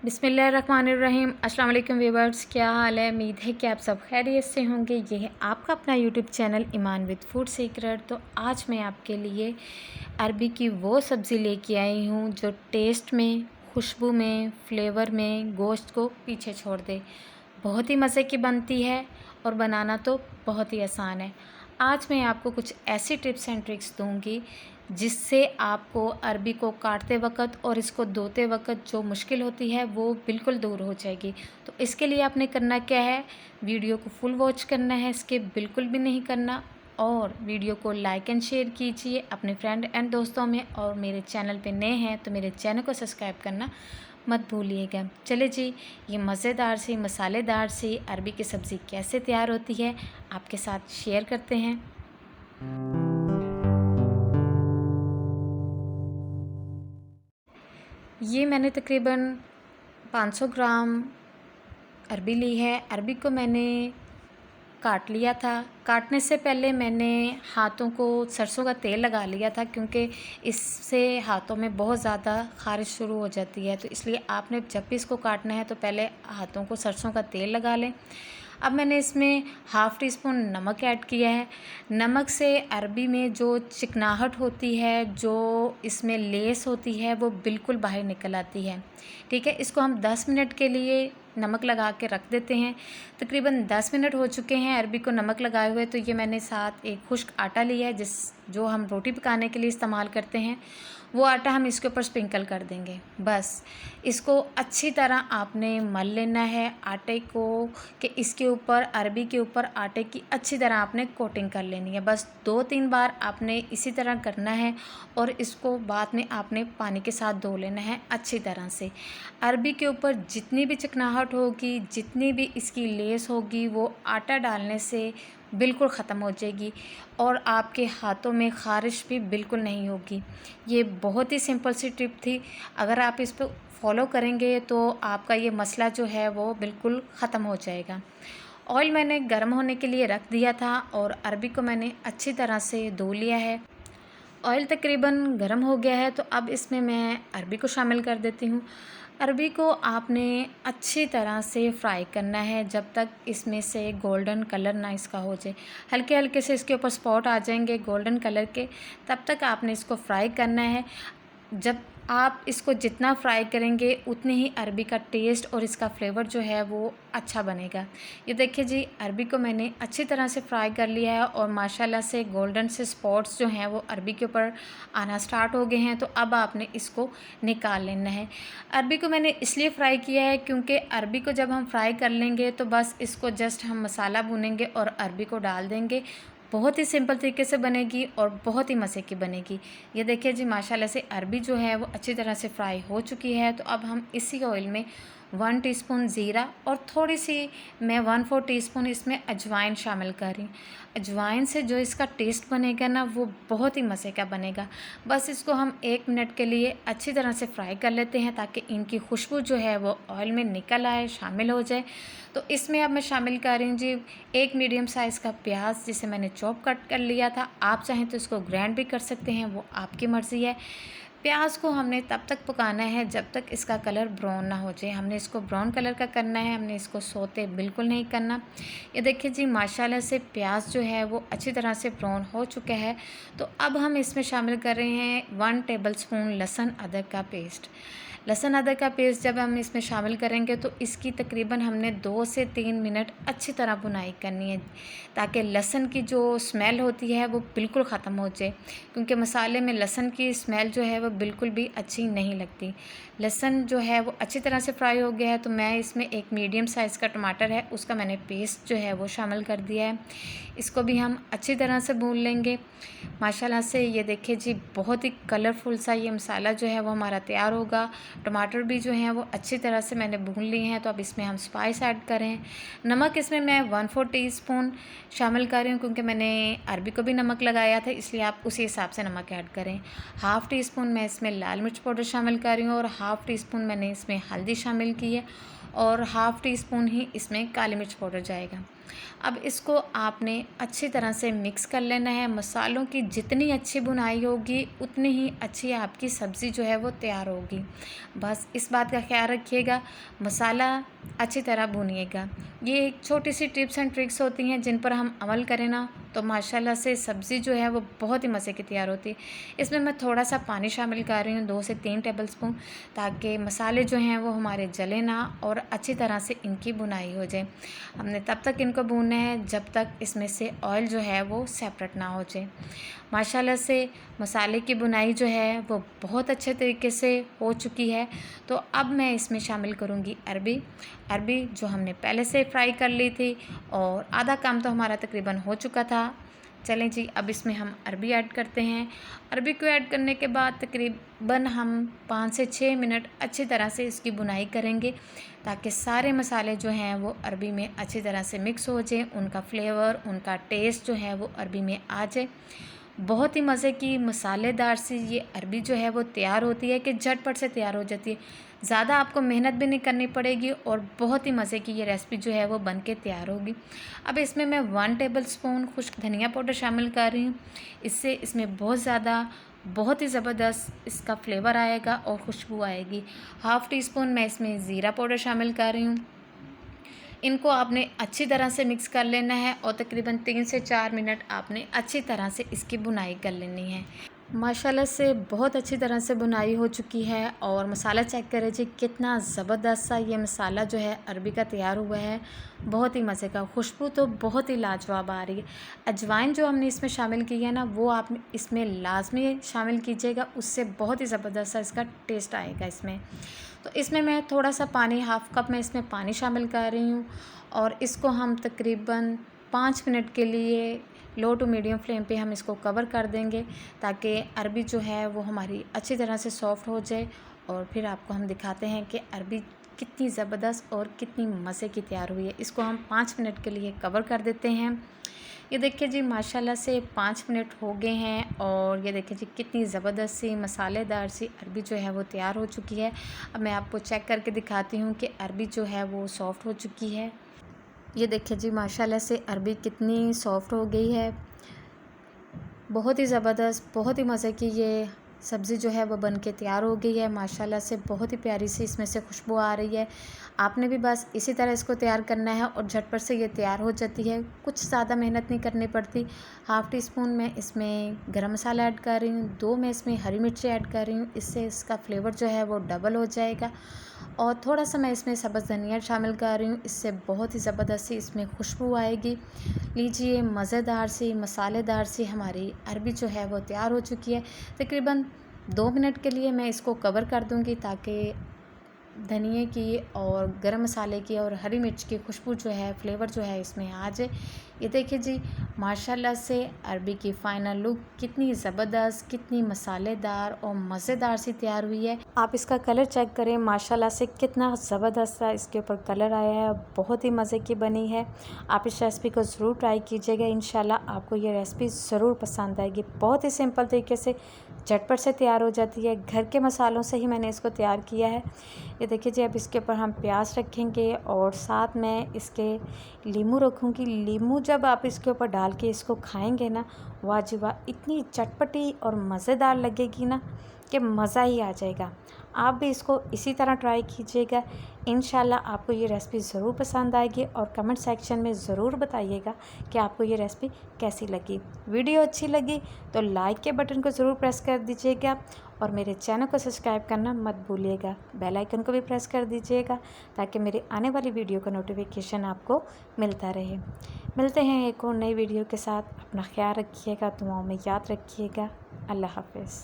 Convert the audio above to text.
बिस्मिल्लाहिर्रहमानिर्रहीम। अस्सलाम वालेकुम व्यूअर्स, क्या हाल है? उम्मीद है कि आप सब खैरियत से होंगे। ये है आपका अपना YouTube channel Iman with food secret. तो आज मैं आपके लिए अरबी की वो सब्ज़ी लेके आई हूँ जो टेस्ट में, खुशबू में, फ्लेवर में गोश्त को पीछे छोड़ दे। बहुत ही मज़े की बनती है और बनाना तो बहुत ही आसान है। आज मैं आपको कुछ ऐसी टिप्स एंड ट्रिक्स दूंगी जिससे आपको अरबी को काटते वक्त और इसको धोते वक्त जो मुश्किल होती है वो बिल्कुल दूर हो जाएगी। तो इसके लिए आपने करना क्या है, वीडियो को फुल वॉच करना है, स्किप बिल्कुल भी नहीं करना। और वीडियो को लाइक एंड शेयर कीजिए अपने फ्रेंड एंड दोस्तों में। और मेरे चैनल पे नए हैं तो मेरे चैनल को सब्सक्राइब करना मत भूलिएगा। चले जी, ये मज़ेदार सी मसालेदार सी अरबी की सब्ज़ी कैसे तैयार होती है आपके साथ शेयर करते हैं। ये मैंने तकरीबन 500 ग्राम अरबी ली है। अरबी को मैंने काट लिया था। काटने से पहले मैंने हाथों को सरसों का तेल लगा लिया था क्योंकि इससे हाथों में बहुत ज़्यादा ख़ारिश शुरू हो जाती है। तो इसलिए आपने जब भी इसको काटना है तो पहले हाथों को सरसों का तेल लगा लें। अब मैंने इसमें हाफ़ टी स्पून नमक ऐड किया है। नमक से अरबी में जो चिकनाहट होती है, जो इसमें लेस होती है, वो बिल्कुल बाहर निकल आती है। ठीक है, इसको हम 10 मिनट के लिए नमक लगा के रख देते हैं। तकरीबन 10 मिनट हो चुके हैं अरबी को नमक लगाए हुए। तो ये मैंने साथ एक खुश्क आटा लिया है जो हम रोटी पकाने के लिए इस्तेमाल करते हैं। वो आटा हम इसके ऊपर स्प्रिंकल कर देंगे। बस इसको अच्छी तरह आपने मल लेना है आटे को, कि इसके ऊपर अरबी के ऊपर आटे की अच्छी तरह आपने कोटिंग कर लेनी है। बस 2-3 बार आपने इसी तरह करना है और इसको बाद में आपने पानी के साथ धो लेना है अच्छी तरह से। अरबी के ऊपर जितनी भी चिकनाहट होगी, जितनी भी इसकी लेस होगी, वो आटा डालने से बिल्कुल ख़त्म हो जाएगी और आपके हाथों में ख़ारिश भी बिल्कुल नहीं होगी। ये बहुत ही सिंपल सी टिप थी। अगर आप इस पर फॉलो करेंगे तो आपका ये मसला जो है वो बिल्कुल ख़त्म हो जाएगा। ऑयल मैंने गर्म होने के लिए रख दिया था और अरबी को मैंने अच्छी तरह से धो लिया है। ऑयल तकरीबन गर्म हो गया है तो अब इसमें मैं अरबी को शामिल कर देती हूँ। अरबी को आपने अच्छी तरह से फ्राई करना है जब तक इसमें से गोल्डन कलर ना इसका हो जाए। हल्के हल्के से इसके ऊपर स्पॉट आ जाएंगे गोल्डन कलर के, तब तक आपने इसको फ्राई करना है। जब आप इसको जितना फ्राई करेंगे उतनी ही अरबी का टेस्ट और इसका फ्लेवर जो है वो अच्छा बनेगा। ये देखिए जी, अरबी को मैंने अच्छी तरह से फ्राई कर लिया है और माशाल्लाह से गोल्डन से स्पॉट्स जो हैं वो अरबी के ऊपर आना स्टार्ट हो गए हैं। तो अब आपने इसको निकाल लेना है। अरबी को मैंने इसलिए फ़्राई किया है क्योंकि अरबी को जब हम फ्राई कर लेंगे तो बस इसको जस्ट हम मसाला भूनेंगे और अरबी को डाल देंगे। बहुत ही सिंपल तरीके से बनेगी और बहुत ही मज़े की बनेगी। ये देखिए जी, माशाल्लाह से अरबी जो है वो अच्छी तरह से फ्राई हो चुकी है। तो अब हम इसी ऑयल में 1 टीस्पून ज़ीरा और थोड़ी सी मैं 1/4 टीस्पून इसमें अजवाइन शामिल कर रही हूँ। अजवाइन से जो इसका टेस्ट बनेगा ना वो बहुत ही मज़े का बनेगा। बस इसको हम 1 मिनट के लिए अच्छी तरह से फ्राई कर लेते हैं ताकि इनकी खुशबू जो है वो ऑयल में निकल आए, शामिल हो जाए। तो इसमें अब मैं शामिल कर रही हूँ जी 1 मीडियम साइज़ का प्याज जिसे मैंने चॉप कट कर लिया था। आप चाहें तो इसको ग्राइंड भी कर सकते हैं, वो आपकी मर्ज़ी है। प्याज को हमने तब तक पकाना है जब तक इसका कलर ब्राउन ना हो जाए। हमने इसको ब्राउन कलर का करना है, हमने इसको सोते बिल्कुल नहीं करना। ये देखिए जी, माशाल्लाह से प्याज जो है वो अच्छी तरह से ब्राउन हो चुका है। तो अब हम इसमें शामिल कर रहे हैं 1 टेबलस्पून लहसुन अदरक का पेस्ट। लहसुन अदरक का पेस्ट जब हम इसमें शामिल करेंगे तो इसकी तकरीबन हमने 2 से 3 मिनट अच्छी तरह भुनाई करनी है ताकि लहसुन की जो स्मेल होती है वो बिल्कुल ख़त्म हो जाए, क्योंकि मसाले में लहसुन की स्मेल जो है वो बिल्कुल भी अच्छी नहीं लगती। लहसुन जो है वो अच्छी तरह से फ्राई हो गया है तो मैं इसमें एक मीडियम साइज़ का टमाटर है उसका मैंने पेस्ट जो है वो शामिल कर दिया है। इसको भी हम अच्छी तरह से भून लेंगे। माशाल्लाह से ये देखिए जी, बहुत ही कलरफुल सा ये मसाला जो है वो हमारा तैयार होगा। टमाटर भी जो हैं वो अच्छी तरह से मैंने भून लिए हैं। तो अब इसमें हम स्पाइस ऐड करें। नमक इसमें मैं 1/4 टीस्पून शामिल कर रही हूँ क्योंकि मैंने अरबी को भी नमक लगाया था, इसलिए आप उसी हिसाब से नमक ऐड करें। हाफ़ टी स्पून मैं इसमें लाल मिर्च पाउडर शामिल कर रही हूँ और हाफ़ टी स्पून मैंने इसमें हल्दी शामिल की है और हाफ़ टी स्पून ही इसमें काली मिर्च पाउडर जाएगा। अब इसको आपने अच्छी तरह से मिक्स कर लेना है। मसालों की जितनी अच्छी भुनाई होगी उतनी ही अच्छी आपकी सब्ज़ी जो है वो तैयार होगी। बस इस बात का ख्याल रखिएगा, मसाला अच्छी तरह भूनिएगा। ये एक छोटी सी टिप्स एंड ट्रिक्स होती हैं जिन पर हम अमल करें ना तो माशाल्लाह से सब्ज़ी जो है वो बहुत ही मज़े की तैयार होती है। इसमें मैं थोड़ा सा पानी शामिल कर रही हूँ, 2 से 3 टेबलस्पून, ताकि मसाले जो हैं वो हमारे जले ना और अच्छी तरह से इनकी भुनाई हो जाए। हमने तब तक इनको भूनना है जब तक इसमें से ऑयल जो है वो सेपरेट ना हो जाए। माशाल्लाह से मसाले की भुनाई जो है वो बहुत अच्छे तरीके से हो चुकी है। तो अब मैं इसमें शामिल करूँगी अरबी जो हमने पहले से फ्राई कर ली थी, और आधा काम तो हमारा तकरीबन हो चुका था। चलें जी, अब इसमें हम अरबी ऐड करते हैं। अरबी को ऐड करने के बाद तकरीबन हम 5 से 6 मिनट अच्छी तरह से इसकी भुनाई करेंगे, ताकि सारे मसाले जो हैं वो अरबी में अच्छी तरह से मिक्स हो जाए, उनका फ्लेवर, उनका टेस्ट जो है वो अरबी में आ जाए। बहुत ही मज़े की मसालेदार सी ये अरबी जो है वो तैयार होती है कि झटपट से तैयार हो जाती है। ज़्यादा आपको मेहनत भी नहीं करनी पड़ेगी और बहुत ही मज़े की ये रेसिपी जो है वो बन के तैयार होगी। अब इसमें मैं 1 टेबलस्पून खुश्क धनिया पाउडर शामिल कर रही हूँ। इससे इसमें बहुत ही ज़बरदस्त इसका फ्लेवर आएगा और खुशबू आएगी। हाफ़ टी स्पून मैं इसमें ज़ीरा पाउडर शामिल कर रही हूँ। इनको आपने अच्छी तरह से मिक्स कर लेना है और तकरीबन 3 से 4 मिनट आपने अच्छी तरह से इसकी भुनाई कर लेनी है। माशाल्लाह से बहुत अच्छी तरह से भुनाई हो चुकी है, और मसाला चेक करें जी, कितना ज़बरदस्त सा ये मसाला जो है अरबी का तैयार हुआ है। बहुत ही मज़े का, खुशबू तो बहुत ही लाजवाब आ रही है। अजवाइन जो हमने इसमें शामिल की है ना, वो आप इसमें लाजमी शामिल कीजिएगा, उससे बहुत ही ज़बरदस्त सा इसका टेस्ट आएगा इसमें। तो इसमें मैं थोड़ा सा पानी, हाफ़ कप में इसमें पानी शामिल कर रही हूँ, और इसको हम तकरीबन 5 मिनट के लिए लो टू मीडियम फ्लेम पे हम इसको कवर कर देंगे, ताकि अरबी जो है वो हमारी अच्छी तरह से सॉफ़्ट हो जाए। और फिर आपको हम दिखाते हैं कि अरबी कितनी ज़बरदस्त और कितनी मज़े की तैयार हुई है। इसको हम 5 मिनट के लिए कवर कर देते हैं। ये देखिए जी, माशाल्लाह से 5 मिनट हो गए हैं, और ये देखिए जी कितनी ज़बरदस्त सी मसालेदार सी अरबी जो है वो तैयार हो चुकी है। अब मैं आपको चेक करके दिखाती हूँ कि अरबी जो है वो सॉफ़्ट हो चुकी है। ये देखिए जी, माशाल्लाह से अरबी कितनी सॉफ़्ट हो गई है। बहुत ही ज़बरदस्त, बहुत ही मज़े की ये सब्ज़ी जो है वो बन के तैयार हो गई है। माशाल्लाह से बहुत ही प्यारी सी इसमें से खुशबू आ रही है। आपने भी बस इसी तरह इसको तैयार करना है और झटपट से ये तैयार हो जाती है। कुछ ज़्यादा मेहनत नहीं करनी पड़ती। हाफ़ टी स्पून मैं इसमें गरम मसाला ऐड कर रही हूँ, 2 मैं इसमें हरी मिर्ची ऐड कर रही हूँ, इससे इसका फ्लेवर जो है वो डबल हो जाएगा। और थोड़ा सा मैं इसमें सब्ज़ धनिया शामिल कर रही हूँ, इससे बहुत ही ज़बरदस्त सी इसमें खुशबू आएगी। लीजिए, मज़ेदार सी मसालेदार सी हमारी अरबी जो है वो तैयार हो चुकी है। तकरीबन 2 मिनट के लिए मैं इसको कवर कर दूँगी, ताकि धनिए की और गरम मसाले की और हरी मिर्च की खुशबू जो है, फ्लेवर जो है इसमें आ जाए। ये देखिए जी, माशाल्लाह से अरबी की फ़ाइनल लुक कितनी ज़बरदस्त, कितनी मसालेदार और मज़ेदार सी तैयार हुई है। आप इसका कलर चेक करें, माशाल्लाह से कितना ज़बरदस्त सा इसके ऊपर कलर आया है, बहुत ही मज़े की बनी है। आप इस रेसिपी को ज़रूर ट्राई कीजिएगा, इंशाल्लाह आपको ये रेसिपी ज़रूर पसंद आएगी। बहुत ही सिंपल तरीके से झटपट से तैयार हो जाती है। घर के मसालों से ही मैंने इसको तैयार किया है। ये देखिए जी, अब इसके ऊपर हम प्याज रखेंगे और साथ में इसके लीमू रखूँगी। लीमू जब आप इसके ऊपर डाल के इसको खाएंगे ना, वाह जी वाह, इतनी चटपटी और मज़ेदार लगेगी ना कि मज़ा ही आ जाएगा। आप भी इसको इसी तरह ट्राई कीजिएगा, इंशाल्लाह आपको ये रेसिपी ज़रूर पसंद आएगी। और कमेंट सेक्शन में ज़रूर बताइएगा कि आपको ये रेसिपी कैसी लगी। वीडियो अच्छी लगी तो लाइक के बटन को ज़रूर प्रेस कर दीजिएगा, और मेरे चैनल को सब्सक्राइब करना मत भूलिएगा। बेल आइकन को भी प्रेस कर दीजिएगा, ताकि मेरे आने वाली वीडियो का नोटिफिकेशन आपको मिलता रहे। मिलते हैं एक और नई वीडियो के साथ। अपना ख्याल रखिएगा, दुआओं में याद रखिएगा। अल्लाह हाफ़िज़।